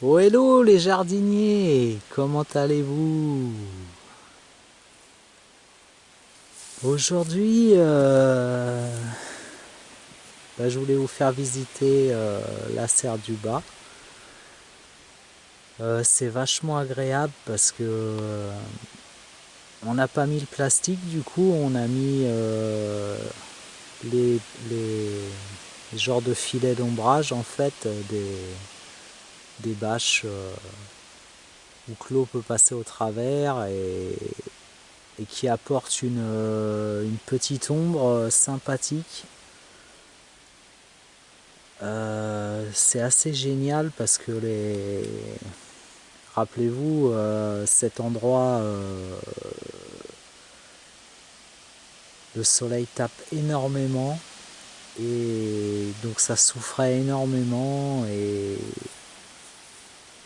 Oh hello les jardiniers, comment allez-vous? Aujourd'hui, je voulais vous faire visiter la serre du Bas. C'est vachement agréable parce que on n'a pas mis le plastique, du coup on a mis les, les genres de filets d'ombrage en fait, des bâches où Claude peut passer au travers et qui apporte une petite ombre sympathique. C'est assez génial parce que rappelez-vous, cet endroit, le soleil tape énormément et donc ça souffrait énormément et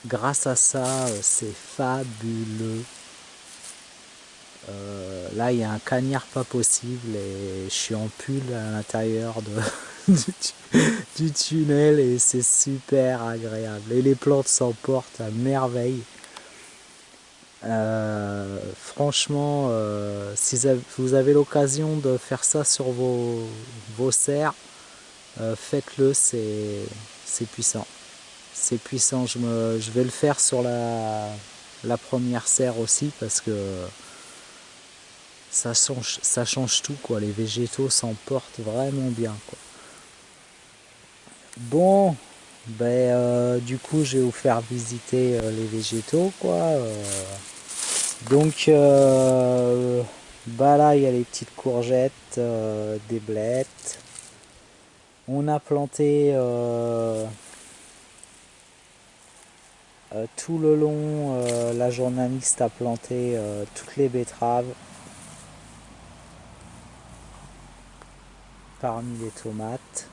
grâce à ça, c'est fabuleux. Là, il y a un cagnard pas possible et je suis en pull à l'intérieur du tunnel et c'est super agréable. Et les plantes s'en portent à merveille. Franchement, si vous avez l'occasion de faire ça sur vos serres, faites-le, c'est puissant. C'est puissant, je vais le faire sur la première serre aussi parce que ça change tout, quoi. Les végétaux s'en portent vraiment bien, quoi. Bon, du coup, je vais vous faire visiter les végétaux, quoi. Là, il y a les petites courgettes, des blettes. On a planté tout le long, la journaliste a planté toutes les betteraves parmi les tomates.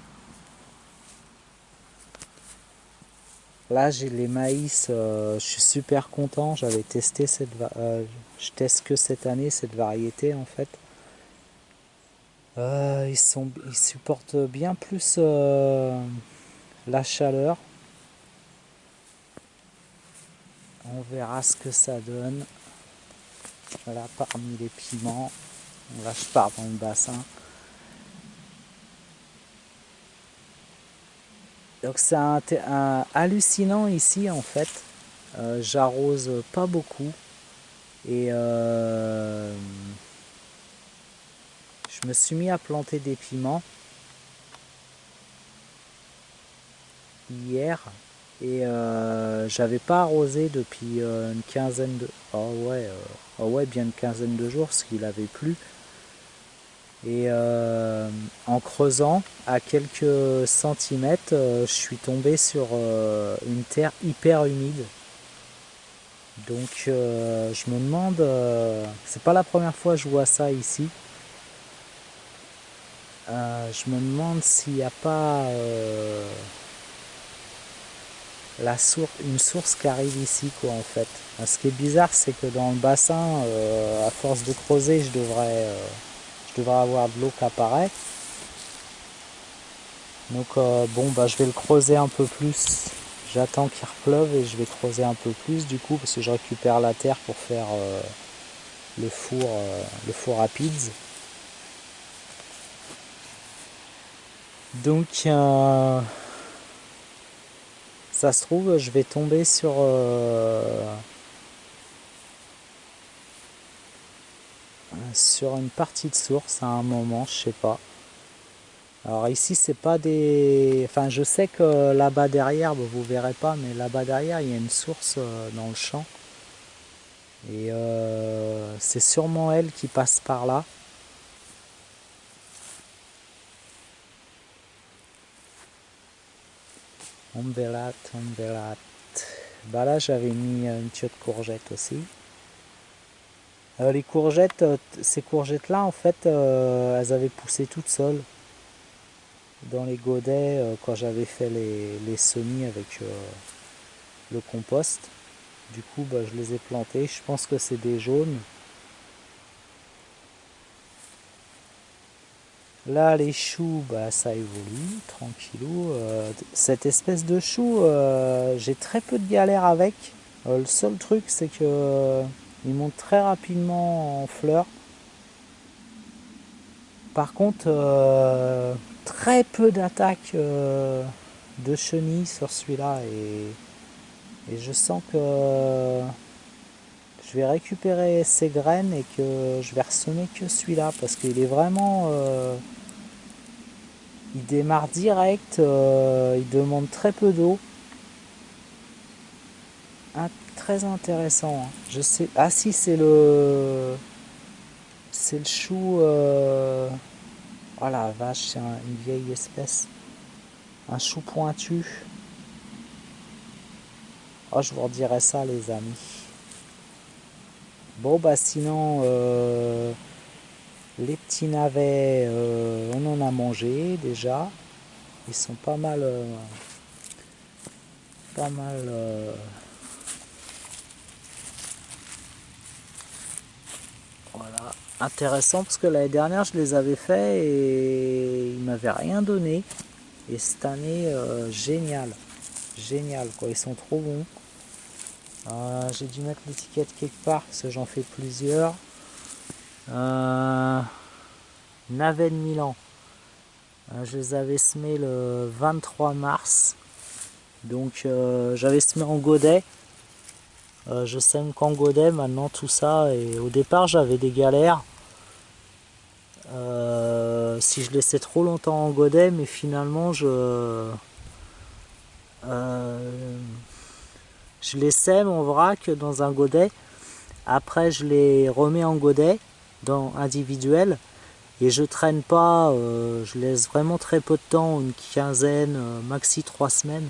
Là, j'ai les maïs, je suis super content. J'avais testé je teste que cette année cette variété en fait. Ils supportent bien plus la chaleur. On verra ce que ça donne. Là, parmi les piments, là je pars dans le bassin. Donc c'est hallucinant ici en fait. J'arrose pas beaucoup et je me suis mis à planter des piments hier et j'avais pas arrosé depuis une quinzaine de bien une quinzaine de jours parce qu'il avait plu. Et en creusant à quelques centimètres, je suis tombé sur une terre hyper humide. Donc je me demande, c'est pas la première fois que je vois ça ici. Je me demande s'il n'y a pas une source qui arrive ici, quoi, en fait. Ce qui est bizarre, c'est que dans le bassin, à force de creuser, je devrais avoir de l'eau qui apparaît. Donc je vais le creuser un peu plus. J'attends qu'il repleuve et je vais creuser un peu plus du coup parce que je récupère la terre pour faire le four rapide. Donc ça se trouve je vais tomber sur une partie de source à un moment, je sais pas. Alors ici c'est pas des. Enfin je sais que là-bas derrière, vous verrez pas, mais là-bas derrière il y a une source dans le champ. Et c'est sûrement elle qui passe par là. Ombelate, ombelate. Bah là j'avais mis une tuyau de courgettes aussi. Les courgettes, ces courgettes-là en fait, elles avaient poussé toutes seules dans les godets quand j'avais fait les semis avec le compost. Du coup je les ai plantées. Je pense que c'est des jaunes. Là, les choux, bah, ça évolue, tranquillou. Cette espèce de chou, j'ai très peu de galère avec. Le seul truc, c'est que il monte très rapidement en fleurs. Par contre, très peu d'attaques de chenilles sur celui-là. Et je sens que je vais récupérer ces graines et que je vais ressemer que celui-là. Parce qu'il est vraiment... il démarre direct, il demande très peu d'eau. Très intéressant. Je sais. Ah si, c'est le. C'est le chou. Oh la vache, c'est une vieille espèce. Un chou pointu. Oh, je vous redirai ça, les amis. Bon, bah sinon, les petits navets, on en a mangé déjà. Ils sont pas mal. Pas mal. Voilà. Intéressant parce que l'année dernière, je les avais faits et ils m'avaient rien donné. Et cette année, génial. Génial, quoi. Ils sont trop bons. J'ai dû mettre l'étiquette quelque part parce que j'en fais plusieurs. Navet de Milan. Je les avais semés le 23 mars. Donc j'avais semé en godet. Je sème qu'en godet maintenant tout ça. Et au départ j'avais des galères. Si je laissais trop longtemps en godet, mais finalement je les sème en vrac dans un godet. Après je les remets en godet dans individuel. Et je traîne pas, je laisse vraiment très peu de temps, une quinzaine, maxi 3 semaines.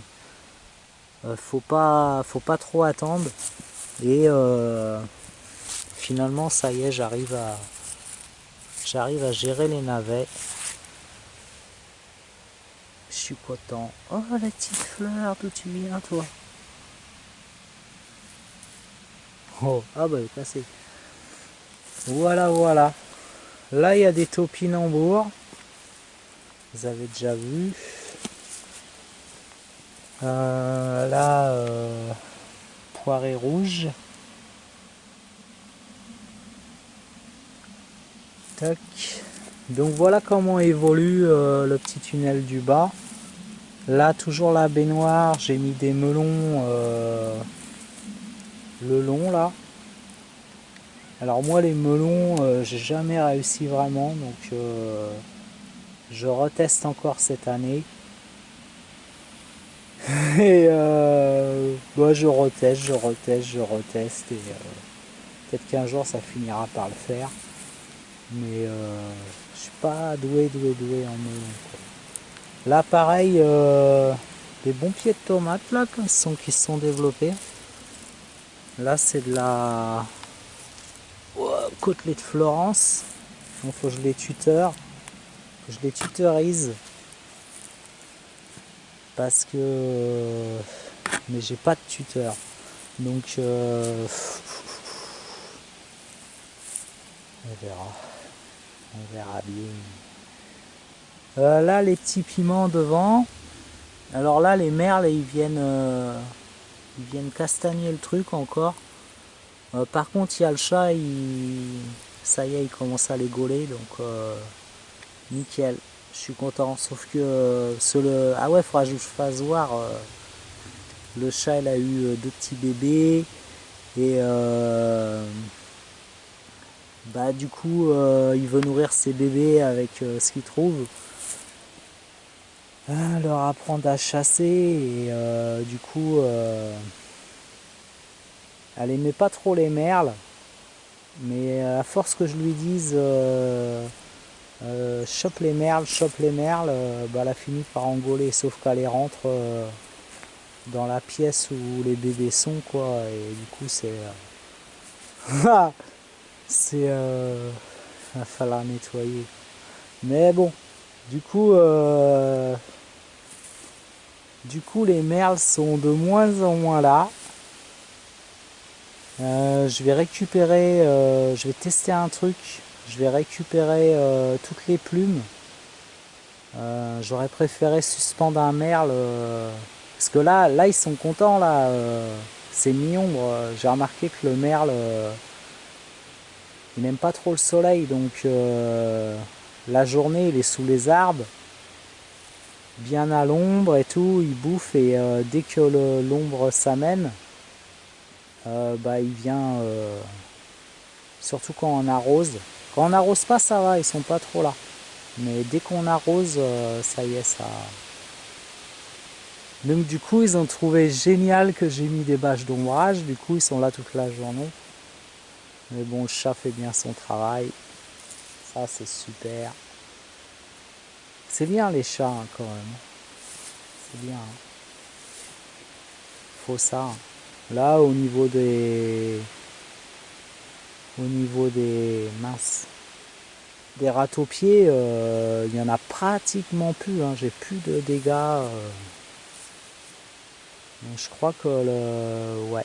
Faut pas trop attendre. Et finalement, ça y est, j'arrive à gérer les navets. Je suis content. Oh, la petite fleur, d'où tu viens, toi? Oh, ah bah, elle est cassée. Voilà, voilà. Là, il y a des topinambours. Vous avez déjà vu. Là, poirée rouge. Tac. Donc voilà comment évolue le petit tunnel du bas. Là, toujours la baignoire, j'ai mis des melons le long là. Alors moi les melons, j'ai jamais réussi vraiment, donc je reteste encore cette année. Et bah, je reteste et peut-être qu'un jour ça finira par le faire. Mais je suis pas doué en melon, quoi. Là pareil, des bons pieds de tomates là qui se sont développés. Là c'est de la côtelette de Florence. Donc faut que je les tuteur, que je les tutorise. Parce que mais j'ai pas de tuteur. Donc on verra. On verra bien. Là les petits piments devant. Alors là les merles ils viennent castagner le truc encore. Par contre il y a le chat, ça y est, il commence à les gauler, donc nickel. Je suis content, sauf que ah ouais, faudra que je vous fasse voir. Le chat il a eu 2 petits bébés et bah du coup il veut nourrir ses bébés avec ce qu'il trouve. Leur apprendre à chasser et du coup elle aimait pas trop les merles, mais à force que je lui dise chope les merles, bah, elle a fini par engoler, sauf qu'elle rentre dans la pièce où les bébés sont, quoi, et du coup c'est va falloir nettoyer. Mais bon, du coup les merles sont de moins en moins là. Je vais récupérer, je vais tester un truc. Je vais récupérer toutes les plumes J'aurais préféré suspendre un merle. Parce que là, ils sont contents, là. C'est mi-ombre. J'ai remarqué que le merle, il n'aime pas trop le soleil. Donc, la journée, il est sous les arbres, bien à l'ombre et tout. Il bouffe et dès que l'ombre s'amène, il vient... surtout quand on arrose. Quand on n'arrose pas, ça va, ils sont pas trop là. Mais dès qu'on arrose, ça y est, ça... Donc du coup, ils ont trouvé génial que j'ai mis des bâches d'ombrage. Du coup, ils sont là toute la journée. Mais bon, le chat fait bien son travail. Ça, c'est super. C'est bien les chats, hein, quand même. C'est bien. Hein. Faut ça. Hein. Là, au niveau des... minces... des rats-aux-pieds, il n'y en a pratiquement plus. Hein. J'ai plus de dégâts. Donc, je crois que le... Ouais.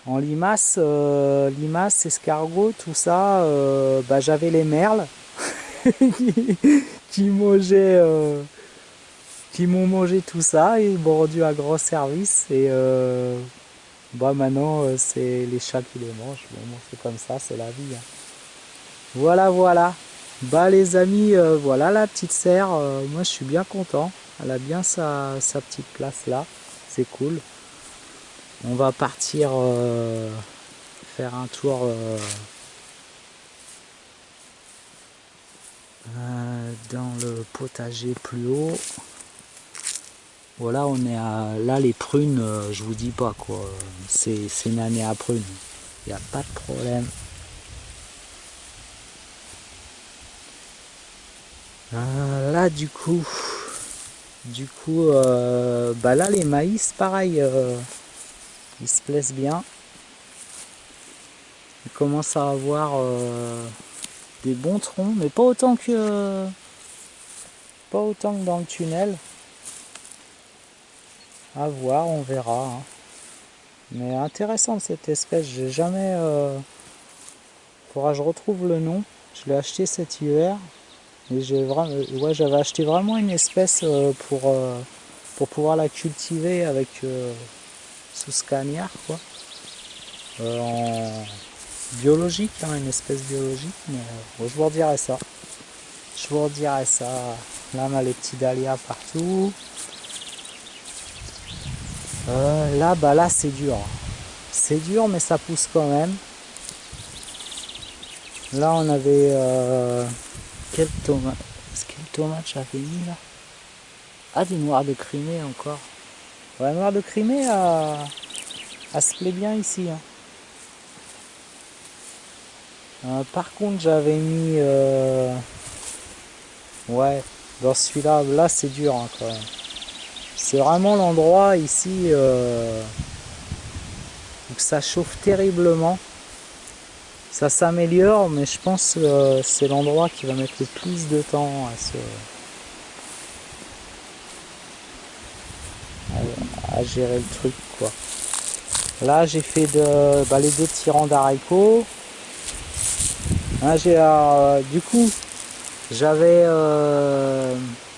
En limaces, escargots, tout ça, j'avais les merles qui mangeaient, qui m'ont mangé tout ça. Ils m'ont rendu un grand service. Et maintenant, c'est les chats qui les mangent. Bon, c'est comme ça, c'est la vie. Hein. Voilà, voilà. Les amis, voilà la petite serre. Moi, je suis bien content. Elle a bien sa petite place là. C'est cool. On va partir faire un tour dans le potager plus haut. Voilà, on est à... Là, les prunes, je vous dis pas quoi. C'est une année à prunes. Il n'y a pas de problème. Là, du coup, là, les maïs, pareil, ils se plaisent bien. Ils commencent à avoir des bons troncs, mais pas autant que dans le tunnel. À voir, on verra. Hein. Mais intéressante cette espèce, j'ai jamais... Faudra que je retrouve le nom. Je l'ai acheté cet hiver. Et j'avais acheté vraiment une espèce pour pouvoir la cultiver avec sous scagnard, quoi. En biologique, hein, une espèce biologique. Mais je vous redirai ça. Je vous redirai ça. Là, on a les petits dahlias partout. Là, c'est dur. C'est dur, mais ça pousse quand même. Là, on avait... quelle tomate j'avais mis là? Ah, des noirs de Crimée encore. Ouais, noir de Crimée, elle se plaît bien ici. Hein. Par contre, j'avais mis... ouais, dans celui-là, là, c'est dur hein, quand même. C'est vraiment l'endroit ici où ça chauffe terriblement. Ça s'améliore, mais je pense que c'est l'endroit qui va mettre le plus de temps à gérer le truc, quoi. Là, j'ai fait les 2 petits rangs d'haricots. Hein, du coup, j'avais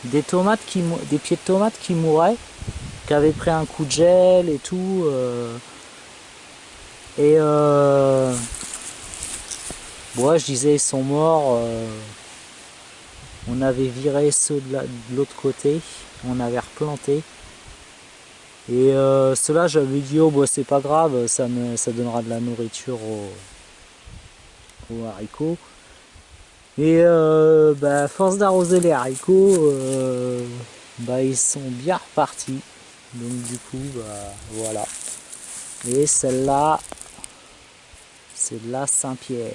des pieds de tomates qui mouraient, qui avaient pris un coup de gel et tout. Je disais ils sont morts. On avait viré ceux de l'autre côté, on avait replanté. Et ceux-là, j'avais dit c'est pas grave, ça donnera de la nourriture aux haricots. Et à force d'arroser les haricots, ils sont bien repartis. Donc du coup, voilà. Et celle-là, c'est de la Saint-Pierre.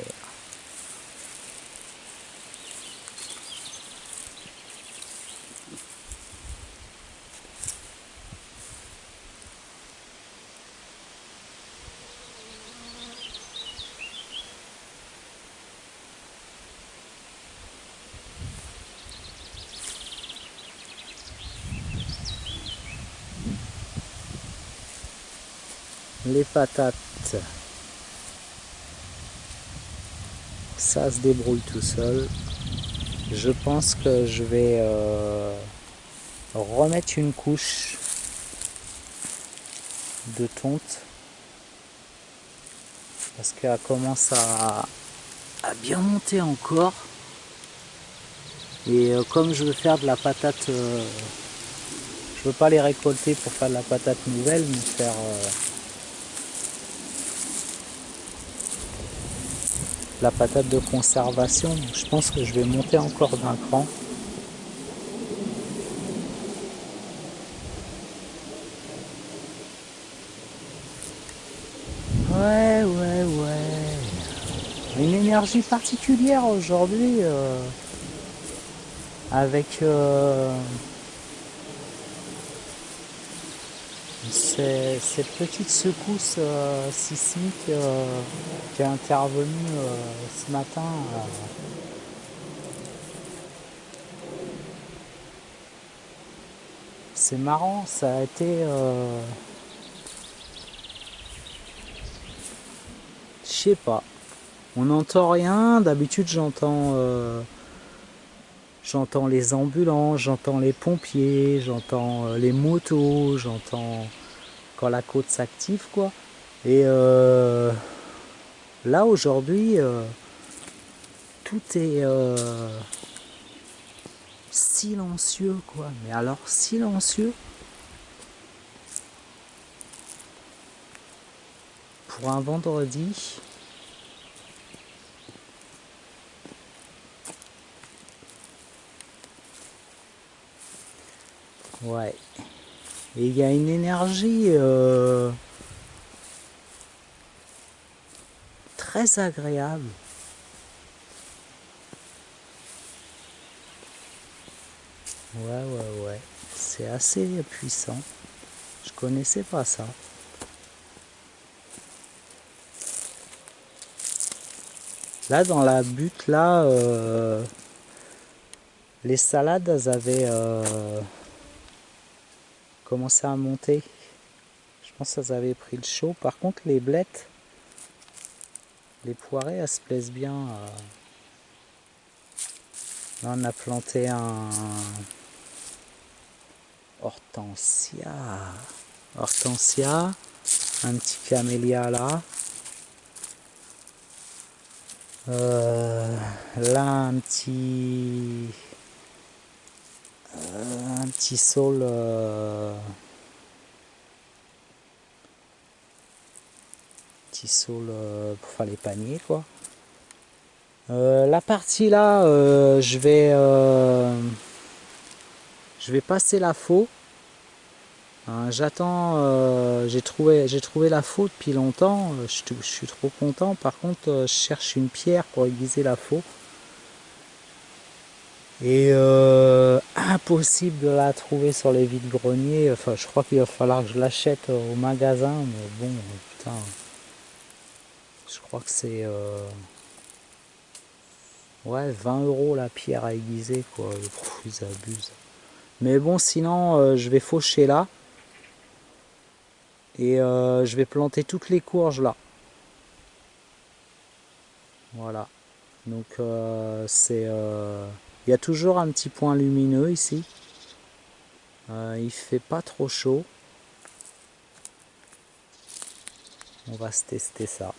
Les patates, ça se débrouille tout seul. Je pense que je vais remettre une couche de tonte parce qu'elle commence à bien monter encore. Et comme je veux faire de la patate, je veux pas les récolter pour faire de la patate nouvelle, mais faire la patate de conservation. Donc, je pense que je vais monter encore d'un cran. Ouais. Une énergie particulière aujourd'hui avec ces petites secousses sismiques qui est intervenue ce matin. C'est marrant, ça a été... je sais pas. On n'entend rien. D'habitude, j'entends les ambulances, j'entends les pompiers, j'entends les motos, j'entends quand la côte s'active, quoi. Et là, aujourd'hui, tout est silencieux, quoi. Mais alors, silencieux. Pour un vendredi. Ouais. Et il y a une énergie très agréable. Ouais. C'est assez puissant. Je connaissais pas ça. Là, dans la butte, là, les salades, elles avaient commencé à monter. Je pense qu'elles avaient pris le chaud. Par contre, les blettes, les poirées, elles se plaisent bien. Là, on a planté un hortensia. Un petit camélia là. Là, un petit saule pour faire les paniers, quoi. La partie là, je vais passer la faux. J'attends, j'ai trouvé la faux depuis longtemps. Je suis trop content. Par contre, je cherche une pierre pour aiguiser la faux. Et impossible de la trouver sur les vides-greniers. Enfin, je crois qu'il va falloir que je l'achète au magasin. Mais bon, putain. Je crois que c'est... ouais, 20 € la pierre à aiguiser, quoi. Ils abusent. Mais bon, sinon, je vais faucher là. Et je vais planter toutes les courges là. Voilà. Donc c'est... il y a toujours un petit point lumineux ici. Il fait pas trop chaud. On va se tester ça.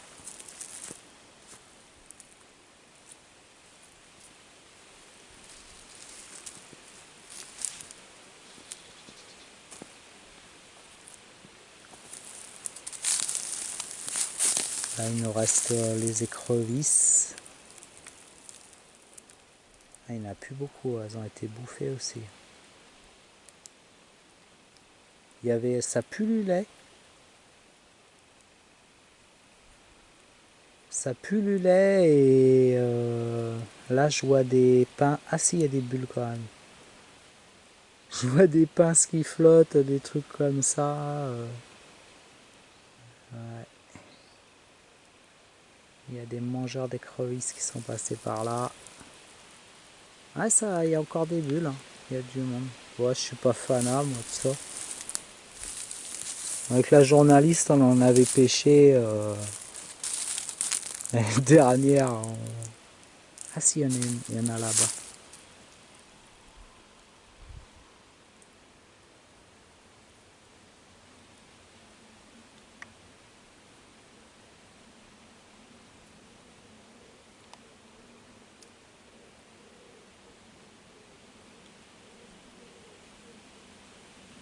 Là, il nous reste les écrevisses. Ah, il n'y en a plus beaucoup, elles ont été bouffées aussi. Il y avait, ça pullulait. Ça pullulait et là je vois des pins. Ah si, il y a des bulles quand même. Je vois des pinces qui flottent, des trucs comme ça. Ouais. Il y a des mangeurs d'écrevisses qui sont passés par là. Ah ça, il y a encore des bulles, hein. Il y a du monde. Ouais, je suis pas fanat moi de ça. Avec la journaliste, on en avait pêché l'année dernière. Ah si, il y en a là-bas.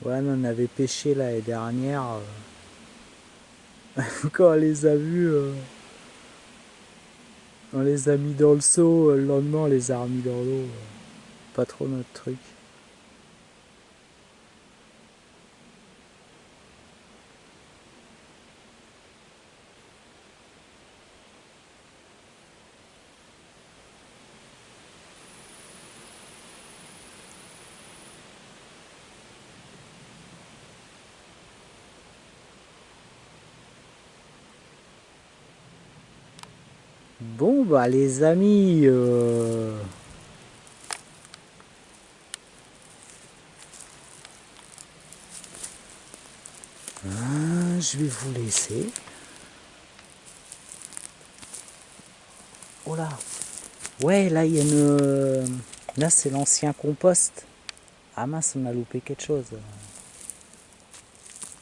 Ouais, on avait pêché l'année dernière. Quand on les a vus, on les a mis dans le seau. Le lendemain, on les a remis dans l'eau. Pas trop notre truc. Bon, bah les amis, je vais vous laisser. Oh là. Ouais, là, il y a une... Là, c'est l'ancien compost. Ah mince, on a loupé quelque chose.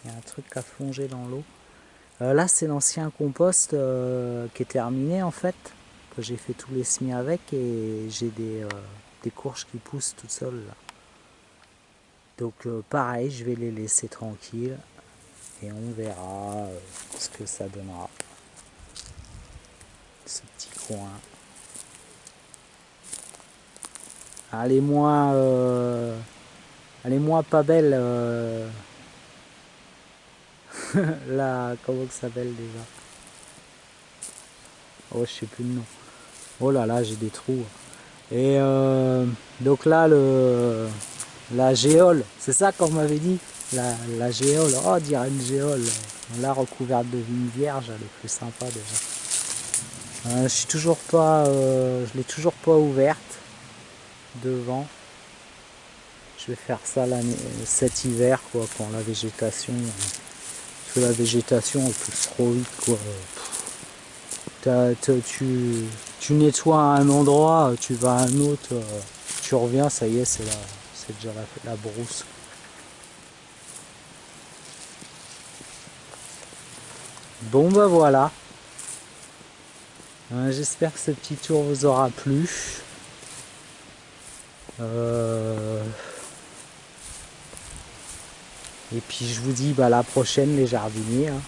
Il y a un truc à plonger dans l'eau. Là, c'est l'ancien compost qui est terminé, en fait. Que j'ai fait tous les semis avec et j'ai des courges qui poussent toutes seules, là. Donc, pareil, je vais les laisser tranquilles. Et on verra ce que ça donnera. Ce petit coin. Elle est moins pas belle. Là, comment ça s'appelle déjà? Oh, je sais plus le nom. Oh là là, j'ai des trous. Et donc là, la géole, c'est ça qu'on m'avait dit? La géole, oh, on dirait une géole. Là, recouverte de vigne vierge, elle est plus sympa déjà. Je l'ai toujours pas ouverte devant. Je vais faire ça cet hiver, quoi, quand la végétation. Parce que la végétation, elle pousse trop vite, quoi. Tu nettoies à un endroit, tu vas à un autre, tu reviens, ça y est, c'est déjà la brousse. Bon bah voilà. J'espère que ce petit tour vous aura plu. Et puis je vous dis bah, à la prochaine les jardiniers. Hein.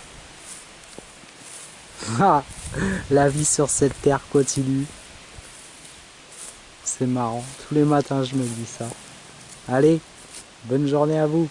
Ah, la vie sur cette terre continue. C'est marrant. Tous les matins je me dis ça. Allez, bonne journée à vous.